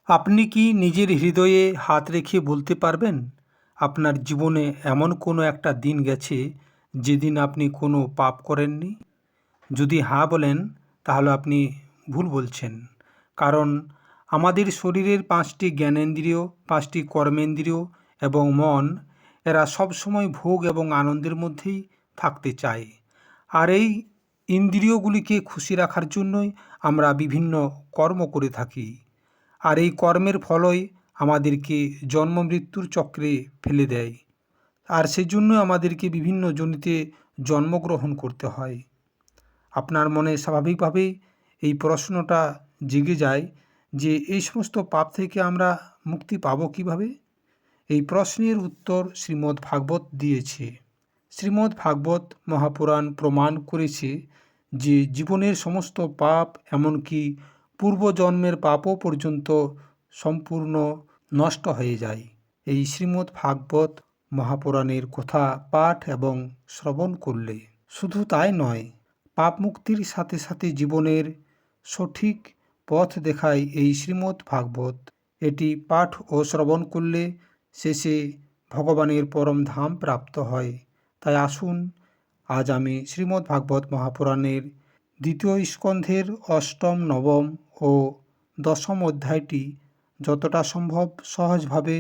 আপনি কি নিজের হৃদয়ে হাত রেখে বলতে পারবেন আপনার জীবনে এমন কোনো একটা দিন গেছে যেদিন আপনি কোনো পাপ করেননি? যদি হ্যাঁ বলেন তাহলে আপনি ভুল বলছেন। কারণ আমাদের শরীরের ৫টি জ্ঞানেন্দ্রিয়, ৫টি কর্মেন্দ্রিয় এবং মন এরা সবসময় ভোগ এবং আনন্দের মধ্যেই থাকতে চায়। আর এই ইন্দ্রিয়গুলিকে খুশি রাখার জন্যই আমরা বিভিন্ন কর্ম করে থাকি। আর এই কর্মের ফলই আমাদেরকে জন্ম মৃত্যুর চক্রে ফেলে দেয়। আর সেজন্য আমাদেরকে বিভিন্ন যোনিতে জন্মগ্রহণ করতে হয়। আপনার মনে স্বাভাবিকভাবেই এই প্রশ্নটা জেগে যায় যে এই সমস্ত পাপ থেকে আমরা মুক্তি পাবো কীভাবে? এই প্রশ্নের উত্তর শ্রীমদ্ ভাগবত দিয়েছে। শ্রীমদ্ ভাগবত মহাপুরাণ প্রমাণ করেছে যে জীবনের সমস্ত পাপ, এমনকি পূর্বজন্মের পাপও পর্যন্ত সম্পূর্ণ নষ্ট হয়ে যায় এই শ্রীমদ্ ভাগবত মহাপুরাণের কথা পাঠ এবং শ্রবণ করলে। শুধু তাই নয়, পাপ মুক্তির সাথে সাথে জীবনের সঠিক পথ দেখায় এই শ্রীমদ্ ভাগবত। এটি পাঠ ও শ্রবণ করলে শেষে ভগবানের পরম ধাম প্রাপ্ত হয়। তাই আসুন আজ আমি শ্রীমদ্ ভাগবত মহাপুরাণের ২য় স্কন্ধের ৮ম, ৯ম ও ১০ম অধ্যায়টি যতটা সম্ভব সহজভাবে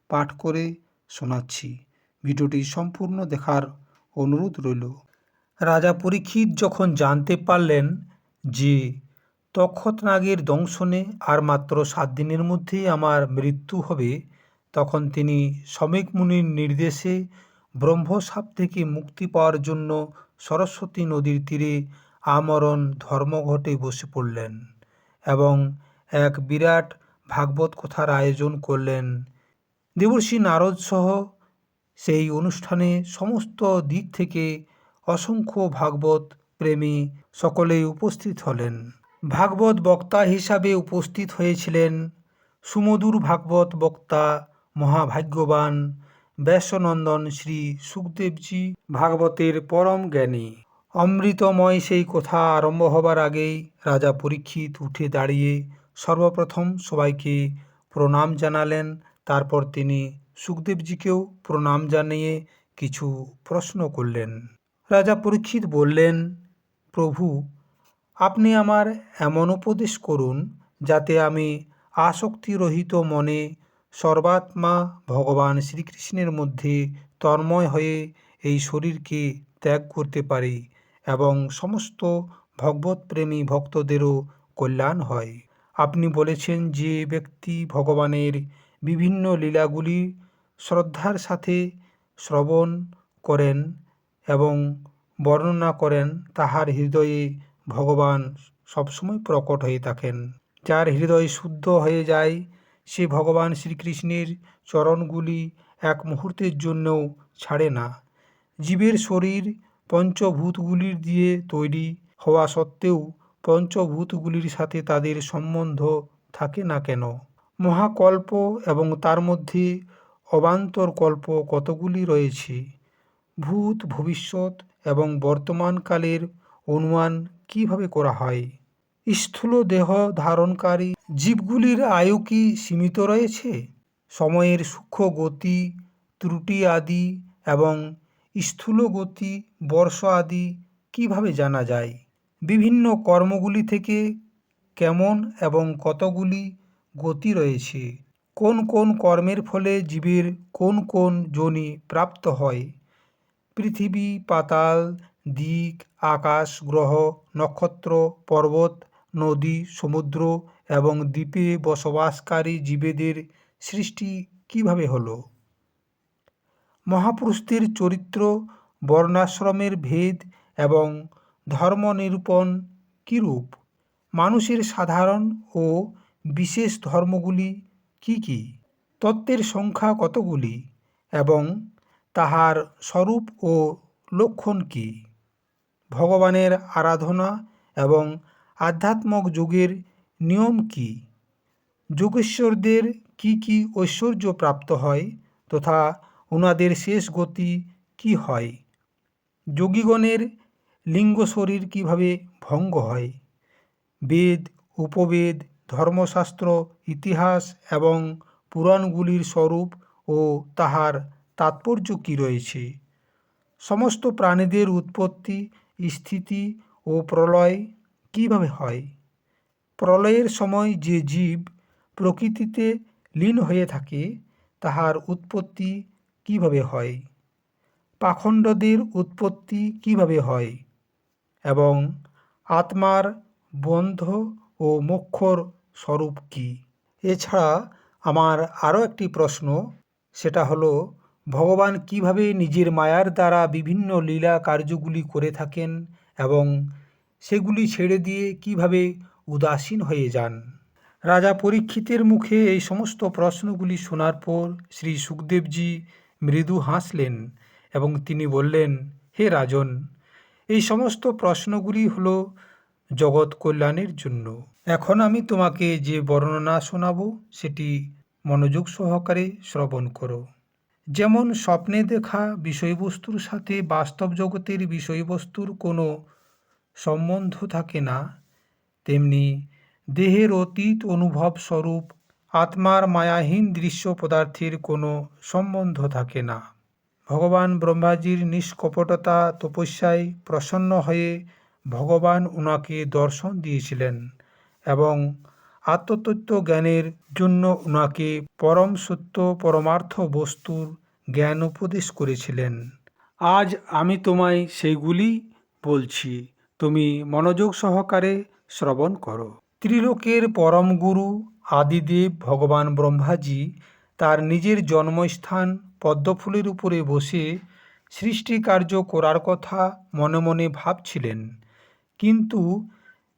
পাঠ করে শোনাচ্ছি। ভিডিওটি সম্পূর্ণ দেখার অনুরোধ রইল। রাজা পরীক্ষিত যখন জানতে পারলেন যে তক্ষতনাগের দংশনে আর মাত্র ৭ দিনের মধ্যেই আমার মৃত্যু হবে, তখন তিনি শমেক মুনির নির্দেশে ব্রহ্মশাপ থেকে মুক্তি পাওয়ার জন্য সরস্বতী নদীর তীরে আমরণ ধর্মঘটে বসে পড়লেন এবং এক বিরাট ভাগবত কথার আয়োজন করলেন। দেবর্ষি নারদ সহ সেই অনুষ্ঠানে সমস্ত দিক থেকে অসংখ্য ভাগবত প্রেমী সকলেই উপস্থিত হলেন। ভাগবত বক্তা হিসাবে উপস্থিত হয়েছিলেন সুমধুর ভাগবত বক্তা মহাভাগ্যবান ব্যাসনন্দন শ্রী সুখদেবজি, ভাগবতের পরম জ্ঞানী। অমৃতময় সেই কথা আরম্ভ হবার আগেই রাজা পরীক্ষিত উঠে দাঁড়িয়ে সর্বপ্রথম সবাইকে প্রণাম জানালেন। তারপর তিনি সুখদেবজিকেও প্রণাম জানিয়ে কিছু প্রশ্ন করলেন। রাজা পরীক্ষিত বললেন, প্রভু, আপনি আমার এমন উপদেশ করুন যাতে আমি আসক্তিরহিত মনে সর্বাত্মা ভগবান শ্রীকৃষ্ণের মধ্যে তন্ময় হয়ে এই শরীরকে ত্যাগ করতে পারি এবং সমস্ত ভগবৎপ্রেমী ভক্তদেরও কল্যাণ হয়। আপনি বলেছেন যে ব্যক্তি ভগবানের বিভিন্ন লীলাগুলি শ্রদ্ধার সাথে শ্রবণ করেন এবং বর্ণনা করেন, তাহার হৃদয়ে ভগবান সবসময় প্রকট হয়ে থাকেন। যার হৃদয় শুদ্ধ হয়ে যায় সে ভগবান শ্রীকৃষ্ণের চরণগুলি এক মুহূর্তের জন্যও ছাড়ে না। জীবের শরীর পঞ্চভূতগুলির দিয়ে তৈরি হওয়া সত্ত্বেও পঞ্চভূতগুলির সাথে তাদের সম্বন্ধ থাকে না কেন? মহাকল্প এবং তার মধ্যে অবান্তর কল্প কতগুলি রয়েছে? ভূত, ভবিষ্যৎ এবং বর্তমানকালের অনুমান কিভাবে করা হয়? স্থূল দেহ ধারণকারী জীবগুলির আয়ু কি সীমিত রয়েছে? সময়ের সূক্ষ্ম গতি, ত্রুটি আদি এবং স্থূল গতি, বর্ষ আদি কিভাবে জানা যায়? বিভিন্ন কর্মগুলি থেকে কেমন এবং কতগুলি গতি রয়েছে? কোন কোন কর্মের ফলে জীবের কোন কোন যোনি প্রাপ্ত হয়? পৃথিবী, পাতাল, দিক, আকাশ, গ্রহ, নক্ষত্র, পর্বত, নদী, সমুদ্র এবং দ্বীপে বসবাসকারী জীবেদের সৃষ্টি কিভাবে হলো? মহাপুরুষদের চরিত্র, বর্ণাশ্রমের ভেদ এবং ধর্ম নিরূপণ কিরূপ? মানুষের সাধারণ ও বিশেষ ধর্মগুলি কি কি? তত্ত্বের সংখ্যা কতগুলি এবং তাহার স্বরূপ ও লক্ষণ কি? ভগবানের আরাধনা এবং আধ্যাত্মক যোগের নিয়ম কি? যোগেশ্বরদের কি কি ঐশ্বর্য প্রাপ্ত হয় তথা উনাদের শেষ গতি কি হয়? যোগীগণের লিঙ্গ শরীর কিভাবে ভঙ্গ হয়? বেদ, উপবেদ, ধর্মশাস্ত্র, ইতিহাস এবং পুরাণগুলির স্বরূপ ও তাহার তাৎপর্য কী রয়েছে। সমস্ত প্রাণীদের উৎপত্তি, স্থিতি ও প্রলয় কীভাবে হয়। প্রলয়ের সময় যে জীব প্রকৃতিতে লীন হয়ে থাকে তাহার উৎপত্তি কীভাবে হয়। পাখণ্ডদের উৎপত্তি কীভাবে হয় এবং আত্মার বন্ধ ও মোক্ষর স্বরূপ কী। এছাড়া আমার আরও একটি প্রশ্ন, সেটা হলো ভগবান কিভাবে নিজের মায়ার দ্বারা বিভিন্ন লীলা কার্যগুলি করে থাকেন এবং সেগুলি ছেড়ে দিয়ে কিভাবে উদাসীন হয়ে যান। রাজা পরীক্ষিতের মুখে এই সমস্ত প্রশ্নগুলি শোনার পর শ্রী সুখদেবজি মৃদু হাসলেন এবং তিনি বললেন, হে রাজন, এই সমস্ত প্রশ্নগুলি হলো জগৎ কল্যাণের জন্য। এখন আমি তোমাকে যে বর্ণনা শোনাবো সেটি মনোযোগ সহকারে শ্রবণ করো। যেমন স্বপ্নে দেখা বিষয়বস্তুর সাথে বাস্তব জগতের বিষয়বস্তুর কোনো সম্বন্ধ থাকে না, তেমনি দেহের অতীত অনুভব স্বরূপ আত্মার মায়াহীন দৃশ্য পদার্থের কোনো সম্বন্ধ থাকে না। ভগবান ব্রহ্মাজির নিষ্কপটতা তপস্যায় প্রসন্ন হয়ে ভগবান উনাকে দর্শন দিয়েছিলেন এবং আত্মতত্ত্ব জ্ঞানের জন্য উনাকে পরম সত্য পরমার্থ বস্তুর জ্ঞান উপদেশ করেছিলেন। আজ আমি তোমায় সেইগুলি বলছি, তুমি মনোযোগ সহকারে শ্রবণ করো। ত্রিলোকের পরম গুরু আদিদেব ভগবান ব্রহ্মাজি তার নিজের জন্মস্থান পদ্মফুলের উপরে বসে সৃষ্টি কার্য করার কথা মনে মনে ভাবছিলেন। কিন্তু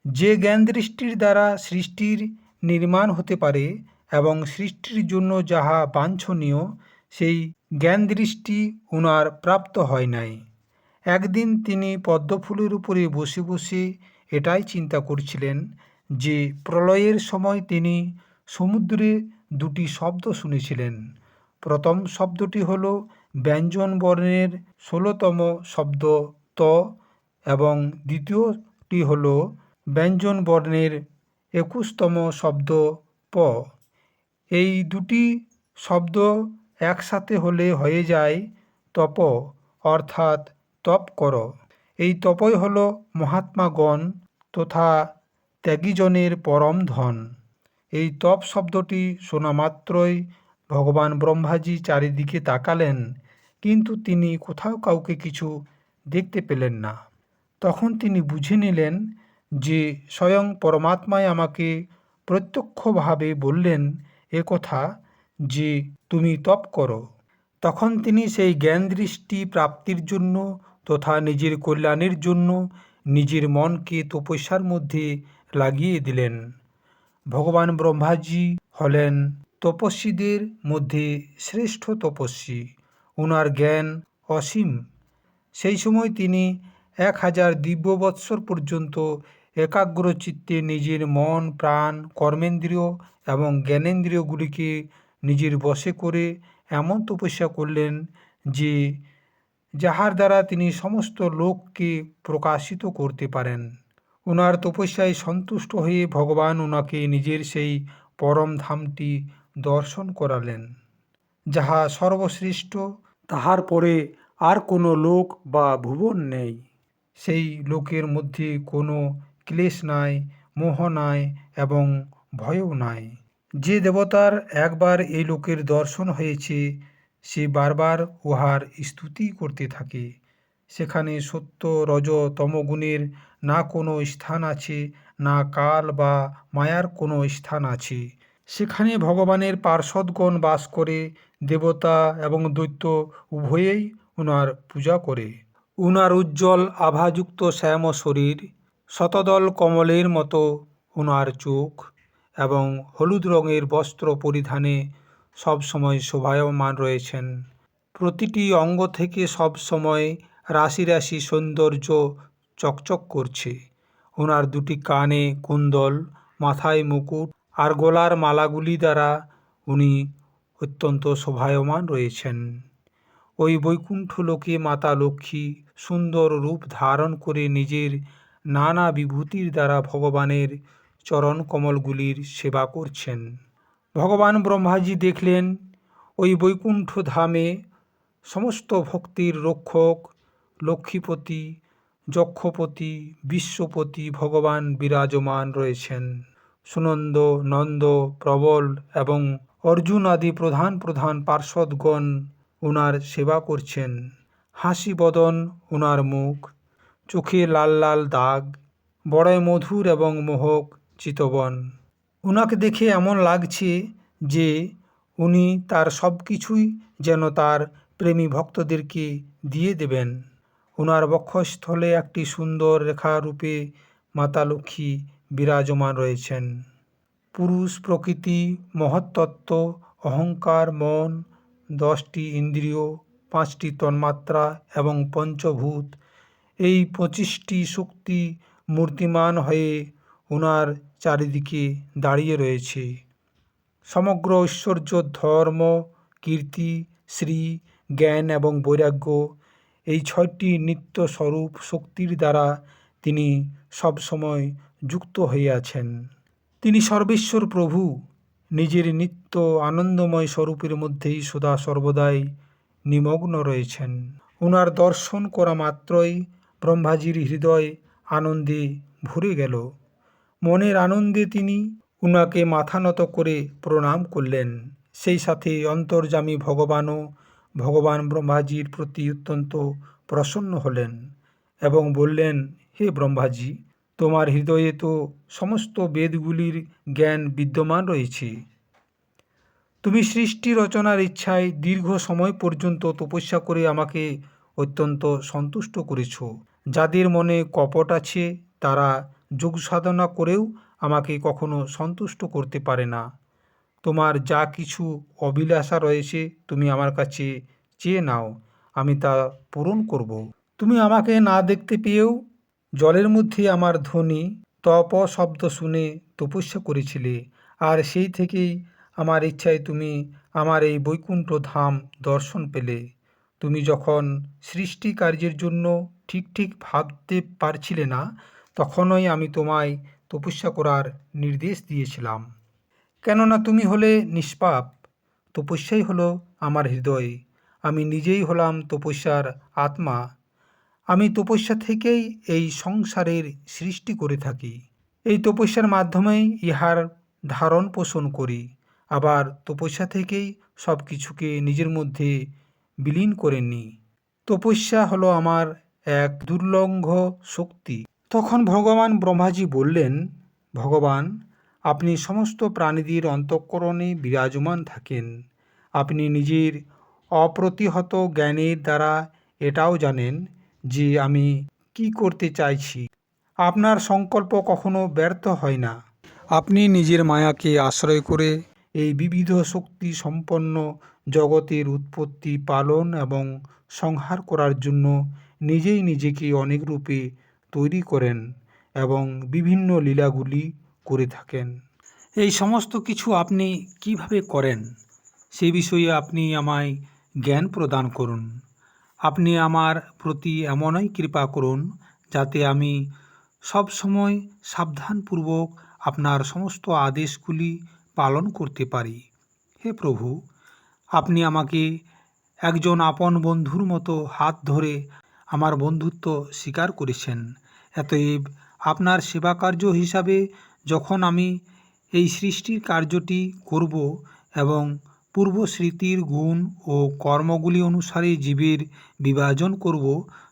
যে জ্ঞান দৃষ্টির দ্বারা সৃষ্টির নির্মাণ হতে পারে এবং সৃষ্টির জন্য যাহা বাঞ্ছনীয়, সেই জ্ঞান দৃষ্টি ওনার প্রাপ্ত হয় নাই। একদিন তিনি পদ্মফুলের উপরে বসে বসে এটাই চিন্তা করছিলেন যে প্রলয়ের সময় তিনি সমুদ্রে দুটি শব্দ শুনেছিলেন। প্রথম শব্দটি হল ব্যঞ্জন বর্ণের ১৬তম শব্দ ত এবং দ্বিতীয়টি হল ব্যঞ্জন বর্ণের ২১তম শব্দ প। এই দুটি শব্দ একসাথে হলে হয়ে যায় তপ, অর্থাৎ তপ কর। এই তপই হল মহাত্মাগণ তথা ত্যাগীজনের পরম ধন। এই তপ শব্দটি শোনা মাত্রই ভগবান ব্রহ্মাজি চারিদিকে তাকালেন, কিন্তু তিনি কোথাও কাউকে কিছু দেখতে পেলেন না। তখন তিনি বুঝে নিলেন যে স্বয়ং পরমাত্মাই আমাকে প্রত্যক্ষভাবে বললেন এ কথা যে তুমি তপ করো। তখন তিনি সেই জ্ঞান দৃষ্টি প্রাপ্তির জন্য তথা নিজের কল্যাণের জন্য নিজের মনকে তপস্যার মধ্যে লাগিয়ে দিলেন। ভগবান ব্রহ্মাজি হলেন তপস্বীদের মধ্যে শ্রেষ্ঠ তপস্বী। ওনার জ্ঞান অসীম। সেই সময় তিনি ১০০০ দিব্য বৎসর পর্যন্ত একাগ্রচিত্তে নিজের মন, প্রাণ, কর্মেন্দ্রিয় এবং জ্ঞানেন্দ্রিয়গুলিকে নিজের বশে করে এমন তপস্যা করলেন যে যাহার দ্বারা তিনি সমস্ত লোককে প্রকাশিত করতে পারেন। ওনার তপস্যায় সন্তুষ্ট হয়ে ভগবান ওনাকে নিজের সেই পরম ধামটি দর্শন করালেন, যাহা সর্বশ্রেষ্ঠ। তাহার পরে আর কোনো লোক বা ভুবন নেই। সেই লোকের মধ্যে কোনো ক্লেশ নাই, মোহ নাই এবং ভয়ও নাই। যে দেবতার একবার এই লোকের দর্শন হয়েছে সে বারবার উহার স্তুতি করতে থাকে। সেখানে সত্য, রজ, তমগুণের না কোনো স্থান আছে, না কাল বা মায়ার কোনো স্থান আছে। সেখানে ভগবানের পার্ষদগণ বাস করে। দেবতা এবং দৈত্য উভয়েই ওনার পূজা করে। ওনার উজ্জ্বল আভাযুক্ত শ্যাম শরীর, শতদল কমলের মতো ওনার চোখ এবং হলুদ রঙের বস্ত্র পরিধানে সবসময় শোভায়মান রয়েছেন। প্রতিটি অঙ্গ থেকে সবসময় রাশি রাশি সৌন্দর্য চকচক করছে। ওনার দুটি কানে কুণ্ডল, মাথায় মুকুট আর গলার মালাগুলি দ্বারা উনি অত্যন্ত শোভায়মান রয়েছেন। ওই বৈকুণ্ঠ লোকে মাতা লক্ষ্মী সুন্দর রূপ ধারণ করে নিজের নানা বিভূতির দ্বারা ভগবানের চরণ কমলগুলির সেবা করছেন। ভগবান ব্রহ্মাজি দেখলেন ওই বৈকুণ্ঠ ধামে সমস্ত ভক্তির রক্ষক লক্ষ্মীপতি, যক্ষপতি, বিশ্বপতি ভগবান বিরাজমান রয়েছেন। সুনন্দ, নন্দ, প্রবল এবং অর্জুন আদি প্রধান প্রধান পার্ষদগণ ওনার সেবা করছেন। হাসি বদন ওনার মুখ, চোখে লাল লাল দাগ, বড়ই মধুর এবং মোহক চিতবন। ওনাকে দেখে এমন লাগছে যে উনি তার সব কিছুই যেন তার প্রেমী ভক্তদেরকে দিয়ে দেবেন। ওনার বক্ষস্থলে একটি সুন্দর রেখারূপে মাতা লক্ষ্মী বিরাজমান রয়েছেন। পুরুষ, প্রকৃতি, মহত্তত্ত্ব, অহংকার, মন, 10টি ইন্দ্রিয়, 5টি তন্মাত্রা এবং পঞ্চভূত, এই 25টি শক্তি মূর্তিমান হয়ে ওনার চারিদিকে দাঁড়িয়ে রয়েছে। সমগ্র ঐশ্বর্য, ধর্ম, কীর্তি, শ্রী, জ্ঞান এবং বৈরাগ্য, এই 6টি নিত্য স্বরূপ শক্তির দ্বারা তিনি সবসময় যুক্ত হয়ে আছেন। তিনি সর্বেশ্বর প্রভু, নিজের নিত্য আনন্দময় স্বরূপের মধ্যেই সদা সর্বদাই নিমগ্ন রয়েছেন। ওনার দর্শন করা মাত্রই ব্রহ্মাজির হৃদয় আনন্দে ভরে গেল। মনের আনন্দে তিনি উনাকে মাথা নত করে প্রণাম করলেন। সেই সাথে অন্তর্যামী ভগবানও ভগবান ব্রহ্মাজির প্রতি অত্যন্ত প্রসন্ন হলেন এবং বললেন, হে ব্রহ্মাজি, তোমার হৃদয়ে তো সমস্ত বেদগুলির জ্ঞান বিদ্যমান রয়েছে। তুমি সৃষ্টি রচনার ইচ্ছায় দীর্ঘ সময় পর্যন্ত তপস্যা করে আমাকে অত্যন্ত সন্তুষ্ট করেছ। যাদের মনে কপট আছে তারা যোগ সাধনা করেও আমাকে কখনো সন্তুষ্ট করতে পারে না। তোমার যা কিছু অভিলাষা রয়েছে তুমি আমার কাছে চেয়ে নাও, আমি তা পূরণ করব। তুমি আমাকে না দেখতে পেয়েও জলের মধ্যে আমার ধ্বনি তপ শব্দ শুনে তপস্যা করেছিলে, আর সেই থেকেই আমার ইচ্ছায় তুমি আমার এই বৈকুণ্ঠ ধাম দর্শন পেলে। তুমি যখন সৃষ্টি কার্যের জন্য ঠিক ঠিক ভাবতে পারছিলে না, তখনই আমি তোমায় তপস্যা করার নির্দেশ দিয়েছিলাম। কেননা তুমি হলে নিষ্পাপ, তপস্যাই হলো আমার হৃদয়। আমি নিজেই হলাম তপস্যার আত্মা। আমি তপস্যা থেকেই এই সংসারের সৃষ্টি করে থাকি। এই তপস্যার মাধ্যমেই ইহার ধারণ পোষণ করি, আবার তপস্যা থেকেই সব কিছুকে নিজের মধ্যে বিলীন করে নিই। তপস্যা হলো আমার এক দুর্লঙ্ঘ শক্তি। তখন ভগবান ব্রহ্মাজি বললেন, ভগবান, আপনি সমস্ত প্রাণীদের অন্তঃকরণে বিরাজমান থাকেন। আপনি নিজের অপ্রতিহত জ্ঞানের দ্বারা এটাও জানেন যে আমি কি করতে চাইছি। আপনার সংকল্প কখনো ব্যর্থ হয় না। আপনি নিজের মায়াকে আশ্রয় করে এই বিবিধ শক্তি সম্পন্ন জগতের উৎপত্তি, পালন এবং সংহার করার জন্য নিজেই নিজেকে অনেক রূপে তৈরি করেন এবং বিভিন্ন লীলাগুলি করে থাকেন। এই সমস্ত কিছু আপনি কিভাবে করেন সেই বিষয়ে আপনি আমায় জ্ঞান প্রদান করুন। আপনি আমার প্রতি এমনই কৃপা করুন যাতে আমি সব সময় সাবধানপূর্বক আপনার সমস্ত আদেশগুলি পালন করতে পারি। হে প্রভু, আপনি আমাকে একজন আপন বন্ধুর মতো হাত ধরে আমার বন্ধুত্ব স্বীকার করেছেন। অতএব আপনার সেবা কার্য হিসাবে যখন আমি এই সৃষ্টির কার্যটি করব এবং পূর্ব স্মৃতির গুণ ও কর্মগুলি অনুসারে জীবের বিভাজন করব,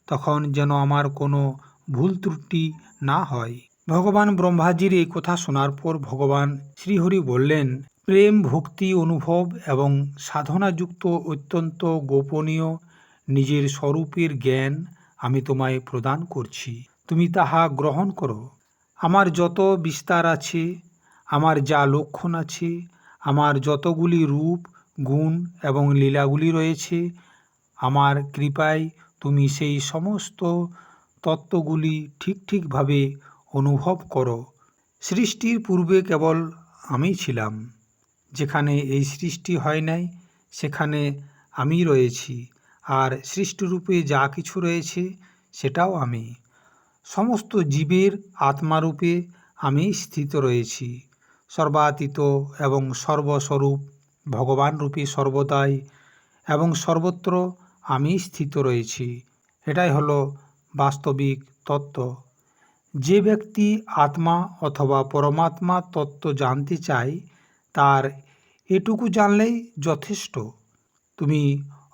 তখন যেন আমার কোনো ভুল ত্রুটি না হয়। ভগবান ব্রহ্মাজির এই কথা শোনার পর ভগবান শ্রীহরি বললেন, প্রেম, ভক্তি, অনুভব এবং সাধনাযুক্ত অত্যন্ত গোপনীয় নিজের স্বরূপের জ্ঞান আমি তোমায় প্রদান করছি। তুমি তাহা গ্রহণ করো। আমার যত বিস্তার আছে, আমার যা লক্ষণ আছে, আমার যতগুলি রূপ, গুণ এবং লীলাগুলি রয়েছে, আমার কৃপায় তুমি সেই সমস্ত তত্ত্বগুলি ঠিকভাবে অনুভব করো। সৃষ্টির পূর্বে কেবল আমি ছিলাম। যেখানে এই সৃষ্টি হয় নাই সেখানে আমি রয়েছি, আর সৃষ্টিরূপে যা কিছু রয়েছে সেটাও আমি। সমস্ত জীবের আত্মারূপে আমি স্থিত রয়েছি। সর্বাতীত এবং সর্বস্বরূপ ভগবানরূপী সর্বদাই এবং সর্বত্র আমি স্থিত রয়েছি। এটাই হলো বাস্তবিক তত্ত্ব। যে ব্যক্তি আত্মা অথবা পরমাত্মা তত্ত্ব জানতে চায় তার এটুকু জানলেই যথেষ্ট। তুমি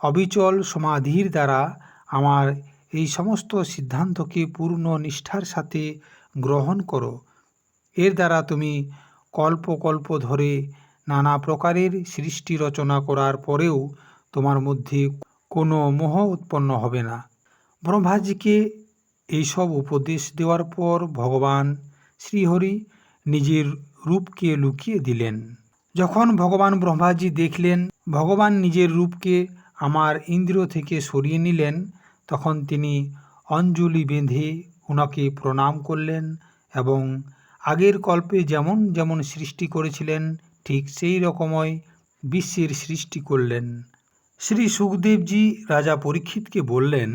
অবিচল সমাধির দ্বারা আমার এই সমস্ত সিদ্ধান্তকে পূর্ণ নিষ্ঠার সাথে গ্রহণ করো। এর দ্বারা তুমি কল্প কল্প ধরে নানা প্রকারের সৃষ্টি রচনা করার পরেও তোমার মধ্যে কোনো মোহ উৎপন্ন হবে না। ব্রহ্মাজিকে এইসব উপদেশ দেওয়ার পর ভগবান শ্রীহরি নিজের রূপকে লুকিয়ে দিলেন। যখন ভগবান ব্রহ্মাজি দেখলেন ভগবান নিজের রূপকে আমার ইন্দ্রিয় থেকে সরিয়ে নিলেন, তখন তিনি অঞ্জলি বেঁধে ওনাকে প্রণাম করলেন এবং আগের কল্পে যেমন যেমন সৃষ্টি করেছিলেন ঠিক সেই রকমই বিশ্বের সৃষ্টি করলেন। শ্রী সুখদেবজি রাজা পরীক্ষিতকে বললেন,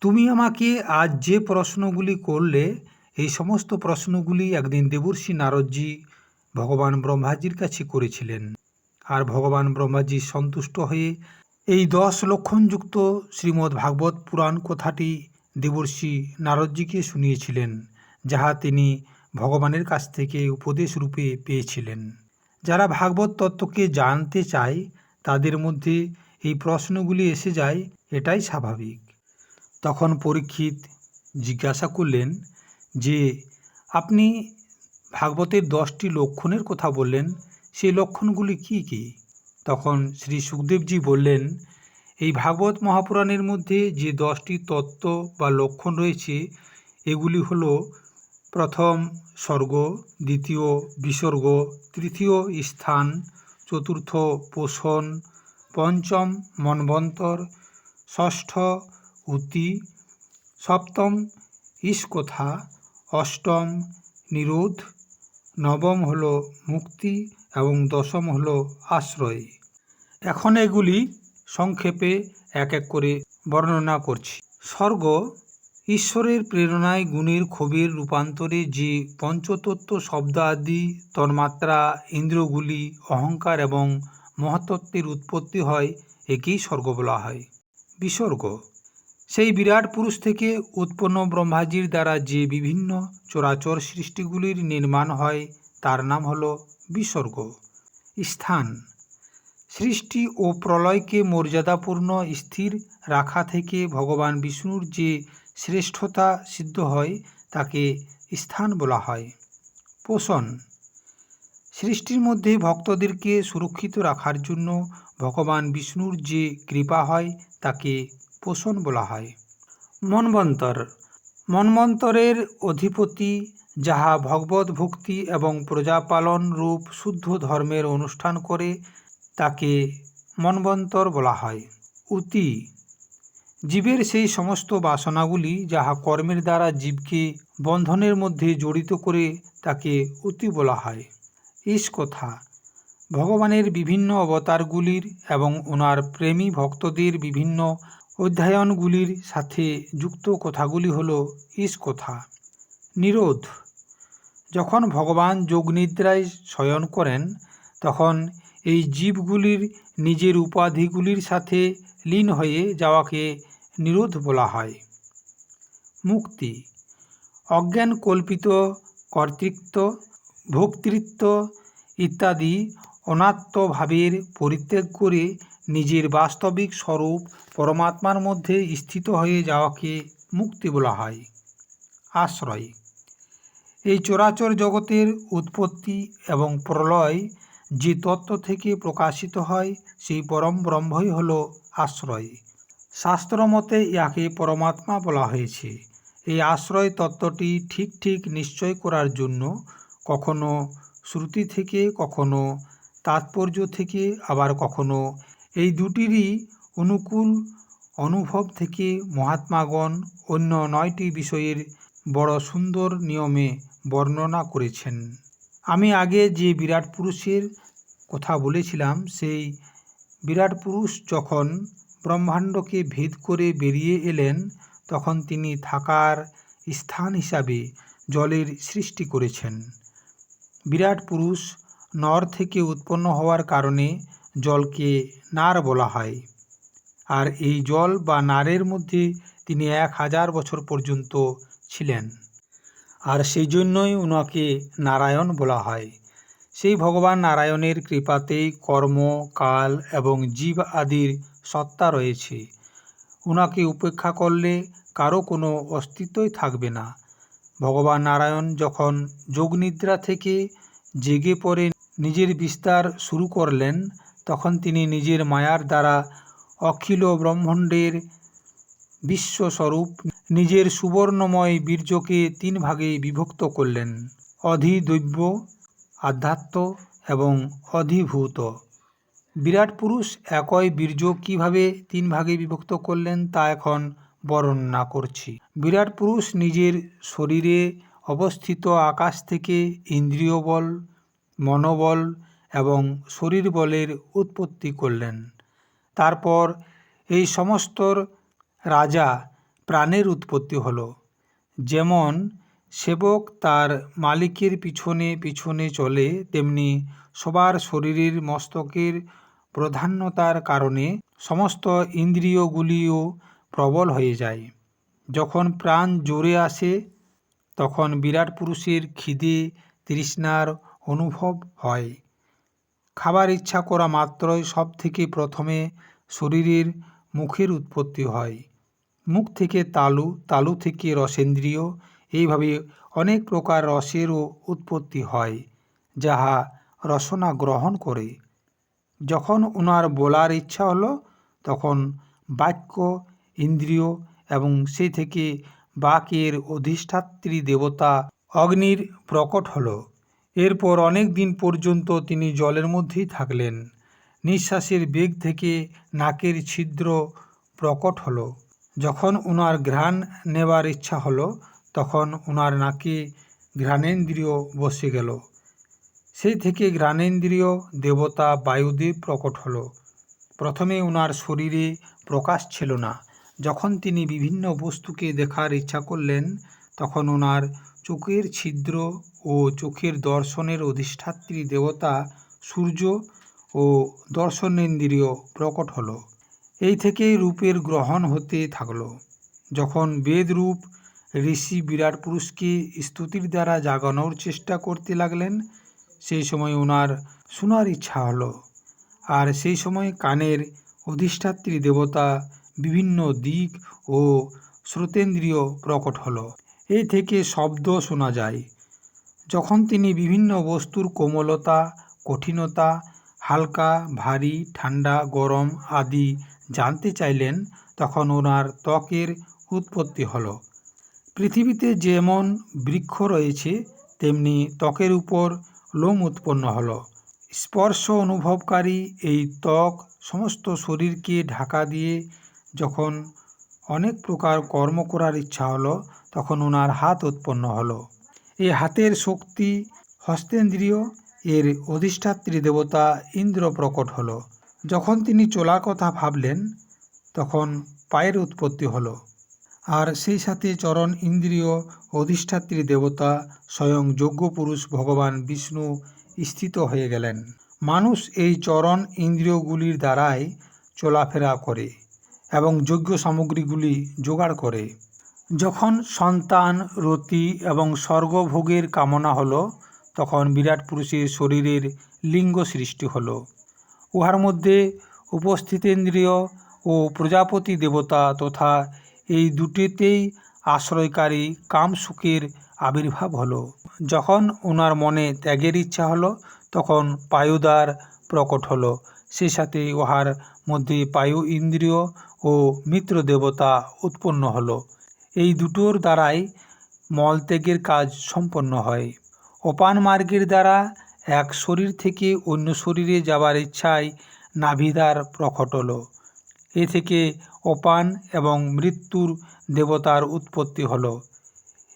তুমি আমাকে আজ যে প্রশ্নগুলি করলে এই সমস্ত প্রশ্নগুলি একদিন দেবর্ষি নারদজি ভগবান ব্রহ্মাজির কাছে করেছিলেন। আর ভগবান ব্রহ্মাজি সন্তুষ্ট হয়ে এই 10 লক্ষণযুক্ত শ্রীমদ্ ভাগবত পুরাণ কথাটি দেবর্ষি নারদজিকে শুনিয়েছিলেন, যাহা তিনি ভগবানের কাছ থেকে উপদেশ রূপে পেয়েছিলেন। যারা ভাগবত তত্ত্বকে জানতে চায় তাদের মধ্যে এই প্রশ্নগুলি এসে যায়, এটাই স্বাভাবিক। তখন পরীক্ষিত জিজ্ঞাসা করলেন যে আপনি ভাগবতের 10টি লক্ষণের কথা বললেন, সেই লক্ষণগুলি কি কি? তখন শ্রী সুখদেবজি বললেন, এই ভাগবত মহাপুরাণের মধ্যে যে 10টি তত্ত্ব বা লক্ষণ রয়েছে এগুলি হলো প্রথম স্বর্গ, দ্বিতীয় বিসর্গ, তৃতীয় স্থান, চতুর্থ পোষণ, পঞ্চম মন্বন্তর, ষষ্ঠ উতি, সপ্তম ঈশকথা, অষ্টম নিরোধ, নবম হলো মুক্তি এবং দশম হলো আশ্রয়। এখন এগুলি সংক্ষেপে এক এক করে বর্ণনা করছি। স্বর্গ ঈশ্বরের প্রেরণায় গুণের ক্ষোভের রূপান্তরে যে পঞ্চতত্ত্ব শব্দ আদি তন্মাত্রা ইন্দ্রিয়গুলি অহংকার এবং মহাতত্ত্বের উৎপত্তি হয়, একেই স্বর্গ বলা হয়। বিসর্গ সেই বিরাট পুরুষ থেকে উৎপন্ন ব্রহ্মাজির দ্বারা যে বিভিন্ন চরাচর সৃষ্টিগুলির নির্মাণ হয় তার নাম হল বিসর্গ। স্থান সৃষ্টি ও প্রলয়কে মর্যাদাপূর্ণ স্থির রাখা থেকে ভগবান বিষ্ণুর যে শ্রেষ্ঠতা সিদ্ধ হয় তাকে স্থান বলা হয়। পোষণ সৃষ্টির মধ্যে ভক্তদেরকে সুরক্ষিত রাখার জন্য ভগবান বিষ্ণুর যে কৃপা হয় তাকে পোষণ বলা হয়। মন্বন্তর মন্বন্তরের অধিপতি যাহা ভগবত ভক্তি এবং প্রজাপালন রূপ শুদ্ধ ধর্মের অনুষ্ঠান করে তাকে মন্বন্তর বলা হয়। উতি জীবের সেই সমস্ত বাসনাগুলি যাহা কর্মের দ্বারা জীবকে বন্ধনের মধ্যে জড়িত করে তাকে উতি বলা হয়। ঈশকথা ভগবানের বিভিন্ন অবতারগুলির এবং ওনার প্রেমী ভক্তদের বিভিন্ন অধ্যায়নগুলির সাথে যুক্ত কথাগুলি হল ঈশকথা। নিরোধ যখন ভগবান যোগনিদ্রায় শয়ন করেন তখন এই জীবগুলির নিজের উপাধিগুলির সাথে লীন হয়ে যাওয়াকে নিরোধ বলা হয়। মুক্তি অজ্ঞান কল্পিত কর্তৃত্ব, ভোক্তৃত্ব ইত্যাদি অনাত্ম ভাবের পরিত্যাগ করে নিজের বাস্তবিক স্বরূপ পরমাত্মার মধ্যে স্থিত হয়ে যাওয়াকে মুক্তি বলা হয়। আশ্রয় এই চরাচর জগতের উৎপত্তি এবং প্রলয় যে তত্ত্ব থেকে প্রকাশিত হয় সেই পরম ব্রহ্মই হল আশ্রয়। শাস্ত্র মতে ইয়াকে পরমাত্মা বলা হয়েছে। এই আশ্রয় তত্ত্বটি ঠিক ঠিক নিশ্চয় করার জন্য কখনো শ্রুতি থেকে, কখনো তাৎপর্য থেকে, আবার কখনো এই দুটিরই অনুকূল অনুভব থেকে মহাত্মাগণ অন্য 9টি বিষয়ের বড় সুন্দর নিয়মে বর্ণনা করেছেন। আমি আগে যে বিরাট পুরুষের কথা বলেছিলাম সেই বিরাট পুরুষ যখন ব্রহ্মাণ্ডকে ভেদ করে বেরিয়ে এলেন তখন তিনি থাকার স্থান হিসাবে জলের সৃষ্টি করেছেন। বিরাট পুরুষ নর থেকে উৎপন্ন হওয়ার কারণে জলকে নার বলা হয়। আর এই জল বা নারের মধ্যে তিনি 1000 বছর পর্যন্ত ছিলেন। আর সেই জন্যই ওনাকে নারায়ণ বলা হয়। সেই ভগবান নারায়ণের কৃপাতেই কর্ম, কাল এবং জীব আদির সত্তা রয়েছে। ওনাকে উপেক্ষা করলে কারো কোনো অস্তিত্বই থাকবে না। ভগবান নারায়ণ যখন যোগনিদ্রা থেকে জেগে পড়ে নিজের বিস্তার শুরু করলেন, তখন তিনি নিজের মায়ার দ্বারা অখিল ব্রহ্মাণ্ডের বিশ্বস্বরূপ নিজের সুবর্ণময় বীর্যকে 3 ভাগে বিভক্ত করলেন: অধিদৈব্য, আধ্যাত্ম এবং অধিভূত। বিরাট পুরুষ একই বীর্য কিভাবে 3 ভাগে বিভক্ত করলেন তা এখন বর্ণনা করছি। বিরাট পুরুষ নিজের শরীরে অবস্থিত আকাশ থেকে ইন্দ্রিয় বল, মনোবল এবং শরীর বলের উৎপত্তি করলেন। তারপর এই সমস্তর রাজা প্রাণের উৎপত্তি হলো। যেমন সেবক তার মালিকের পিছনে পিছনে চলে, তেমনি সবার শরীরের মস্তকের প্রধান্যতার কারণে সমস্ত ইন্দ্রিয়গুলিও প্রবল হয়ে যায়। যখন প্রাণ জোরে আসে, তখন বিরাট পুরুষের খিদে তৃষ্ণার অনুভব হয়। খাবার ইচ্ছা করা মাত্রই সব থেকে প্রথমে শরীরের মুখের উৎপত্তি হয়। মুখ থেকে তালু, তালু থেকে রসেন্দ্রিয়, এইভাবে অনেক প্রকার রসেরও উৎপত্তি হয়, যাহা রসনা গ্রহণ করে। যখন ওনার বলার ইচ্ছা হলো, তখন বাক্য ইন্দ্রিয় এবং সেই থেকে বাকের অধিষ্ঠাত্রী দেবতা অগ্নির প্রকট হলো। এরপর অনেক দিন পর্যন্ত তিনি জলের মধ্যেই থাকলেন। নিঃশ্বাসের বেগ থেকে নাকের ছিদ্র প্রকট হলো। যখন ওনার ঘ্রাণ নেবার ইচ্ছা হলো, তখন ওনার নাকে ঘ্রাণেন্দ্রিয় বসে গেল। সেই থেকে ঘ্রাণেন্দ্রিয় দেবতা বায়ুদেব প্রকট হলো। প্রথমে ওনার শরীরে প্রকাশ ছিল না। যখন তিনি বিভিন্ন বস্তুকে দেখার ইচ্ছা করলেন, তখন ওনার চোখের ছিদ্র ও চোখের দর্শনের অধিষ্ঠাত্রী দেবতা সূর্য ও দর্শনেন্দ্রিয় প্রকট হলো। এই থেকেই রূপের গ্রহণ হতে থাকলো। যখন বেদরূপ ঋষি বিরাট পুরুষকে স্তুতির দ্বারা জাগানোর চেষ্টা করতে লাগলেন, সেই সময় ওনার শোনার ইচ্ছা হলো। আর সেই সময় কানের অধিষ্ঠাত্রী দেবতা বিভিন্ন দিক ও শ্রোতেন্দ্রিয় প্রকট হলো। এই থেকে শব্দ শোনা যায়। যখন তিনি বিভিন্ন বস্তুর কোমলতা, কঠিনতা, হালকা, ভারী, ঠান্ডা, গরম আদি জানতে চাইলেন, তখন ওনার ত্বকের উৎপত্তি হলো। পৃথিবীতে যেমন বৃক্ষ রয়েছে, তেমনি ত্বকের উপর লোম উৎপন্ন হলো। স্পর্শ অনুভবকারী এই ত্বক সমস্ত শরীরকে ঢাকা দিয়ে যখন অনেক প্রকার কর্ম করার ইচ্ছা হলো, তখন ওনার হাত উৎপন্ন হলো। এই হাতের শক্তি হস্তেন্দ্রিয়, এর অধিষ্ঠাত্রী দেবতা ইন্দ্র প্রকট হলো। যখন তিনি চলার কথা ভাবলেন, তখন পায়ের উৎপত্তি হলো। আর সেই সাথে চরণ ইন্দ্রিয় অধিষ্ঠাত্রী দেবতা স্বয়ং যজ্ঞ পুরুষ ভগবান বিষ্ণু স্থিত হয়ে গেলেন। মানুষ এই চরণ ইন্দ্রিয়গুলির দ্বারাই চলাফেরা করে এবং যজ্ঞ সামগ্রীগুলি জোগাড় করে। যখন সন্তান, রতি এবং স্বর্গভোগের কামনা হলো, তখন বিরাট পুরুষের শরীরের লিঙ্গ সৃষ্টি হলো। উহার মধ্যে উপস্থিতেন্দ্রিয় ও প্রজাপতি দেবতা তথা এই দুটিতেই আশ্রয়কারী কামসুখের আবির্ভাব হলো। যখন ওনার মনে ত্যাগের ইচ্ছা হলো, তখন পায়ুদ্বার প্রকট হলো। সেই সাথে উহার মধ্যে পায়ু ইন্দ্রিয় ও মিত্র দেবতা উৎপন্ন হলো। এই দুটোর দ্বারাই মলত্যাগের কাজ সম্পন্ন হয়। অপান মার্গের দ্বারা এক শরীর থেকে অন্য শরীরে যাবার ইচ্ছায় নাভিদ্বার প্রকট হলো। এ থেকে অপান এবং মৃত্যুর দেবতার উৎপত্তি হলো।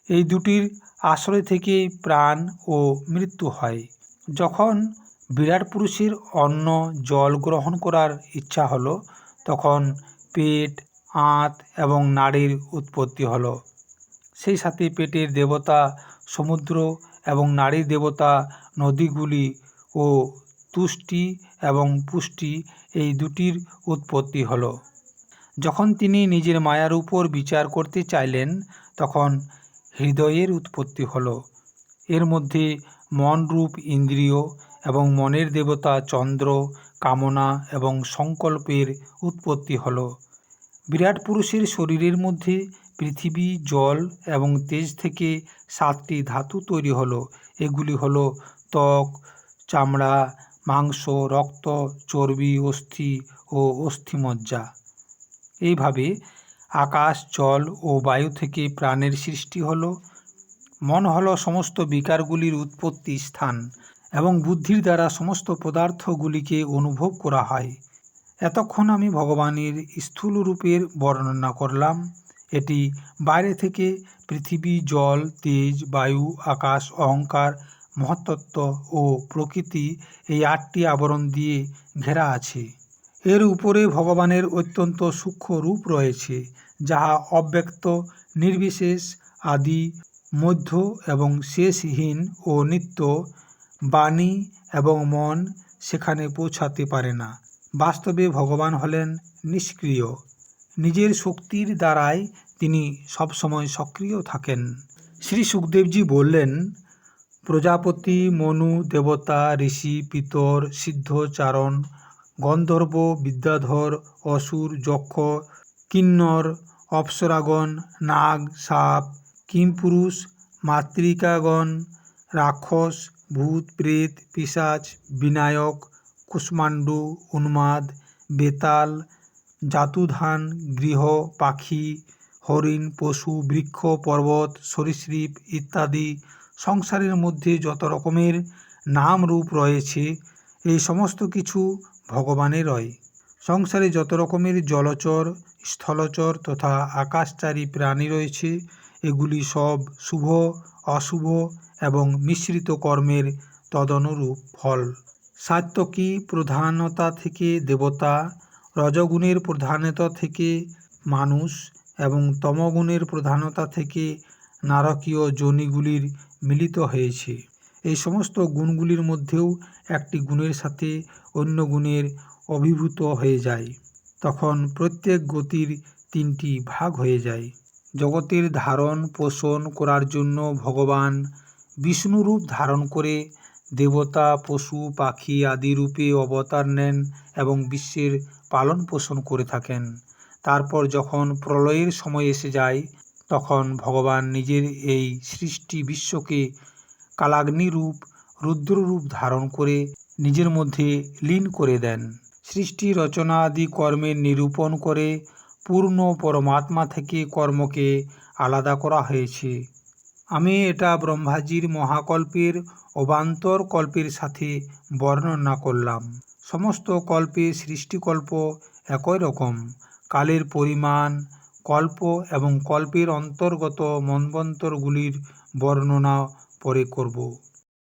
এই দুটির আশ্রয় থেকে প্রাণ ও মৃত্যু হয়। যখন বিরাট পুরুষের অন্ন জল গ্রহণ করার ইচ্ছা হলো, তখন পেট, আঁত এবং নাড়ির উৎপত্তি হলো। সেই সাথে পেটের দেবতা সমুদ্র এবং নারীর দেবতা নদীগুলি ও তুষ্টি এবং পুষ্টি এই দুটির উৎপত্তি হলো। যখন তিনি নিজের মায়ার উপর বিচার করতে চাইলেন তখন হৃদয়ের উৎপত্তি হলো। এর মধ্যে মন রূপ ইন্দ্রিয় এবং মনের দেবতা চন্দ্র, কামনা এবং সংকল্পের উৎপত্তি হলো। বিরাট পুরুষের শরীরের মধ্যে পৃথিবী, জল এবং তেজ থেকে 7টি ধাতু তৈরি হলো। এগুলি হলো ত্বক, চামড়া, মাংস, রক্ত, চর্বি, অস্থি ও অস্থিমজ্জা। এইভাবে আকাশ, জল ও বায়ু থেকে প্রাণের সৃষ্টি হলো। মন হলো সমস্ত বিকারগুলির উৎপত্তি স্থান এবং বুদ্ধির দ্বারা সমস্ত পদার্থগুলিকে অনুভব করা হয়। এতক্ষণ আমি ভগবানের স্থূল রূপের বর্ণনা করলাম। এটি বাইরে থেকে পৃথিবী, জল, তেজ, বায়ু, আকাশ, অহংকার, মহত্তত্ত্ব ও প্রকৃতি এই 8টি আবরণ দিয়ে ঘেরা আছে। এর উপরে ভগবানের অত্যন্ত সূক্ষ্ম রূপ রয়েছে, যাহা অব্যক্ত, নির্বিশেষ, আদি, মধ্য এবং শেষহীন ও নিত্য। বাণী এবং মন সেখানে পৌঁছাতে পারে না। বাস্তবে ভগবান হলেন নিষ্ক্রিয়। নিজের শক্তির দ্বারাই তিনি সবসময় সক্রিয় থাকেন। শ্রী সুখদেবজি বললেন, প্রজাপতি, মনু, দেবতা, ঋষি, পিতর, সিদ্ধ, চারণ, গন্ধর্ব, বিদ্যাধর, অসুর, যক্ষ, কিন্নর, অপ্সরাগণ, নাগ, সাপ, কিমপুরুষ, মাতৃকাগণ, রাক্ষস, ভূত, প্রেত, পিশাচ, বিনায়ক, কুষ্মাণ্ডু, উন্মাদ, বেতাল, জাতুধান, গৃহ, পাখি, হরিণ, পশু, বৃক্ষ, পর্বত, সরীসৃপ ইত্যাদি সংসারের মধ্যে যত রকমের নাম রূপ রয়েছে এই সমস্ত কিছু ভগবানেরই। সংসারে যত রকমের জলচর, স্থলচর তথা আকাশচারী প্রাণী রয়েছে এগুলি সব শুভ, অশুভ এবং মিশ্রিত কর্মের তদনুরূপ ফল। সাত্ত্বিকী প্রধানতা থেকে দেবতা, রজগুণের প্রধানতা থেকে মানুষ এবং তমগুণের প্রধানতা থেকে নারকীয় যোনিগুলির মিলিত হয়েছে। এই সমস্ত গুণগুলির মধ্যেও একটি গুণের সাথে অন্য গুণের অভিভূত হয়ে যায়। তখন প্রত্যেক গতির 3টি ভাগ হয়ে যায়। জগতের ধারণ পোষণ করার জন্য ভগবান বিষ্ণু রূপ ধারণ করে দেবতা, পশু, পাখি আদি রূপে অবতার নেন এবং বিশ্বের পালন পোষণ করে থাকেন। তারপর যখন প্রলয়ের সময় এসে যায় তখন ভগবান নিজের এই সৃষ্টি বিশ্বকে কালাগ্নি রূপ, রুদ্ররূপ ধারণ করে নিজের মধ্যে লীন করে দেন। সৃষ্টি রচনা আদি কর্মের নিরূপণ করে পূর্ণ পরমাত্মা থেকে কর্মকে আলাদা করা হয়েছে। আমি এটা ব্রহ্মাজির মহাকল্পের অবান্তর কল্পের সাথে বর্ণনা করলাম। সমস্ত কল্পে সৃষ্টিকল্প একই রকম। কালের পরিমাণ, কল্প এবং কল্পের অন্তর্গত মন্বন্তরগুলির বর্ণনা পরে করব।